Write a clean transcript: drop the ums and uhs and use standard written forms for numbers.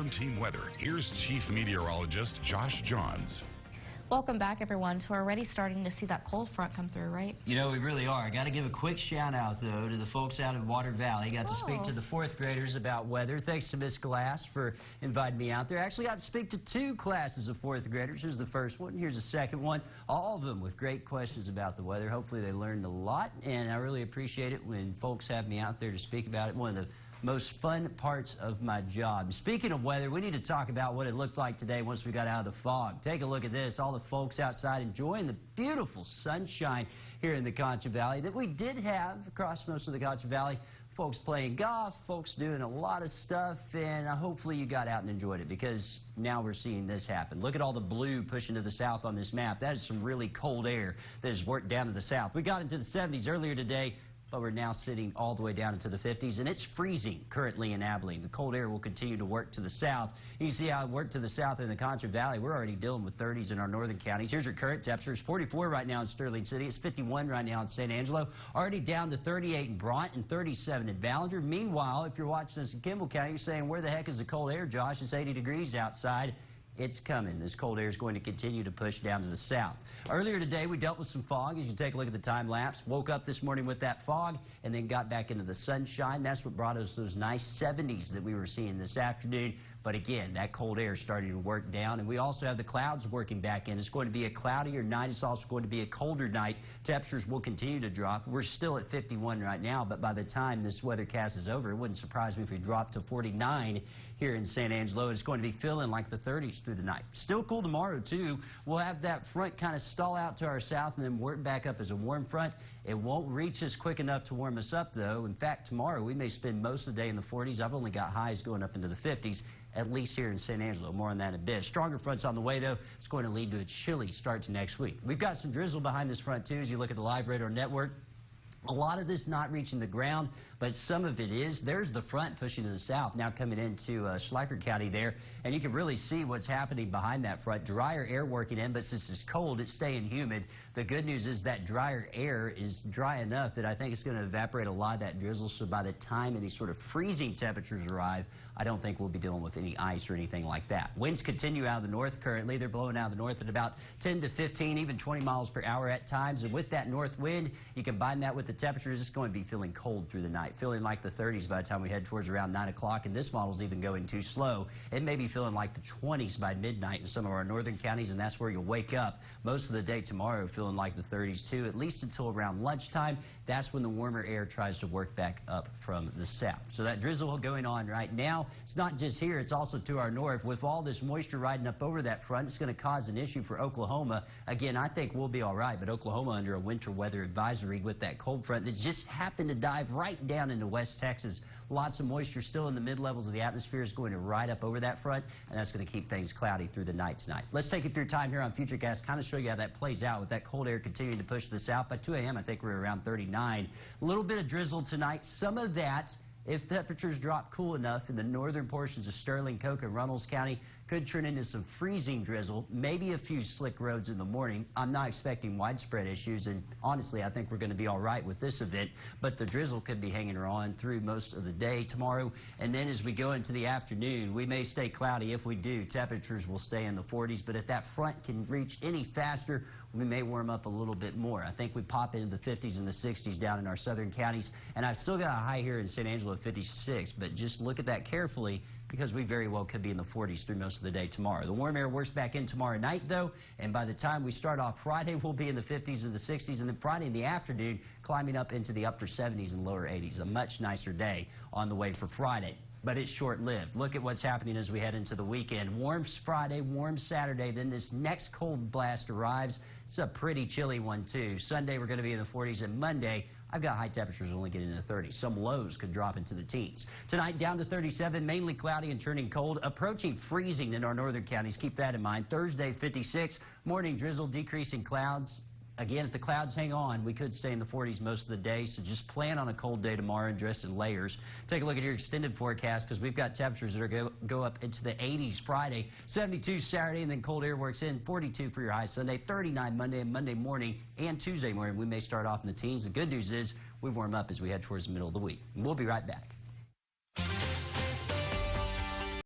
Storm Team Weather, here's Chief Meteorologist Josh Johns. Welcome back, everyone. So we're already starting to see that cold front come through, right? You know, we really are. I got to give a quick shout out, though, to the folks out in Water Valley. Got to speak to the 4th graders about weather. Thanks to Miss Glass for inviting me out there. Actually got to speak to 2 classes of 4th graders. Here's the first one. Here's the second one. All of them with great questions about the weather. Hopefully they learned a lot, and I really appreciate it when folks have me out there to speak about it. One of the most fun parts of my job. Speaking of weather, we need to talk about what it looked like today once we got out of the fog. Take a look at this. All the folks outside enjoying the beautiful sunshine here in the Concho Valley that we did have across most of the Concho Valley. Folks playing golf, folks doing a lot of stuff, and hopefully you got out and enjoyed it, because now we're seeing this happen. Look at all the blue pushing to the south on this map. That is some really cold air that has worked down to the south. We got into the 70s earlier today, but we're now sitting all the way down into the 50s, and it's freezing currently in Abilene. The cold air will continue to work to the south. You see how it worked to the south in the Concho Valley. We're already dealing with 30s in our northern counties. Here's your current temperatures. 44 right now in Sterling City. It's 51 right now in San Angelo. Already down to 38 in Bront and 37 in Ballinger. Meanwhile, if you're watching this in Kimball County, you're saying, where the heck is the cold air, Josh? It's 80 degrees outside. It's coming. This cold air is going to continue to push down to the south. Earlier today, we dealt with some fog. As you take a look at the time lapse, woke up this morning with that fog and then got back into the sunshine. That's what brought us those nice 70s that we were seeing this afternoon. But again, that cold air is starting to work down, and we also have the clouds working back in. It's going to be a cloudier night. It's also going to be a colder night. Temperatures will continue to drop. We're still at 51 right now, but by the time this weathercast is over, it wouldn't surprise me if we drop to 49 here in San Angelo. It's going to be feeling like the 30s through the night. Still cool tomorrow, too. We'll have that front kind of stall out to our south and then work back up as a warm front. It won't reach us quick enough to warm us up, though. In fact, tomorrow we may spend most of the day in the 40s. I've only got highs going up into the 50s, at least here in San Angelo. More on that in a bit. Stronger fronts on the way, though. It's going to lead to a chilly start to next week. We've got some drizzle behind this front, too, as you look at the live radar network. A lot of this not reaching the ground, but some of it is. There's the front pushing to the south, now coming into Schleicher County there, and you can really see what's happening behind that front. Drier air working in, but since it's cold, it's staying humid. The good news is that drier air is dry enough that I think it's going to evaporate a lot of that drizzle, so by the time any sort of freezing temperatures arrive, I don't think we'll be dealing with any ice or anything like that. Winds continue out of the north currently. They're blowing out of the north at about 10 to 15, even 20 miles per hour at times, and with that north wind, you combine that with the temperatures, it's going to be feeling cold through the night, feeling like the 30s by the time we head towards around 9 o'clock, and this model's even going too slow. It may be feeling like the 20s by midnight in some of our northern counties, and that's where you'll wake up most of the day tomorrow feeling like the 30s too, at least until around lunchtime. That's when the warmer air tries to work back up from the south. So that drizzle going on right now. It's not just here, it's also to our north. With all this moisture riding up over that front, it's going to cause an issue for Oklahoma. Again, I think we'll be all right, but Oklahoma under a winter weather advisory with that cold front that just happened to dive right down into West Texas. Lots of moisture still in the mid-levels of the atmosphere is going to ride up over that front, and that's going to keep things cloudy through the night tonight. Let's take it through time here on Futurecast, kind of show you how that plays out with that cold air continuing to push to the south. By 2 a.m., I think we're around 39. A little bit of drizzle tonight. Some of that, if temperatures drop cool enough in the northern portions of Sterling, Coke, and Runnels County, could turn into some freezing drizzle, maybe a few slick roads in the morning. I'm not expecting widespread issues, and honestly, I think we're going to be all right with this event, but the drizzle could be hanging on through most of the day tomorrow, and then as we go into the afternoon, we may stay cloudy. If we do, temperatures will stay in the 40s, but if that front can reach any faster, we may warm up a little bit more. I think we pop into the 50s and the 60s down in our southern counties, and I've still got a high here in San Angelo at 56, but just look at that carefully, because we very well could be in the 40s through most of the day tomorrow. The warm air works back in tomorrow night, though, and by the time we start off Friday, we'll be in the 50s and the 60s, and then Friday in the afternoon, climbing up into the upper 70s and lower 80s. A much nicer day on the way for Friday. But it's short-lived. Look at what's happening as we head into the weekend. Warm Friday, warm Saturday, then this next cold blast arrives. It's a pretty chilly one, too. Sunday, we're going to be in the 40s, and Monday, I've got high temperatures only getting in the 30s. Some lows could drop into the teens. Tonight, down to 37, mainly cloudy and turning cold, approaching freezing in our northern counties. Keep that in mind. Thursday, 56, morning drizzle, decreasing clouds. Again, if the clouds hang on, we could stay in the 40s most of the day, so just plan on a cold day tomorrow and dress in layers. Take a look at your extended forecast, because we've got temperatures that are go up into the 80s Friday, 72 Saturday, and then cold air works in, 42 for your high Sunday, 39 Monday and Monday morning, and Tuesday morning. We may start off in the teens. The good news is we warm up as we head towards the middle of the week. We'll be right back.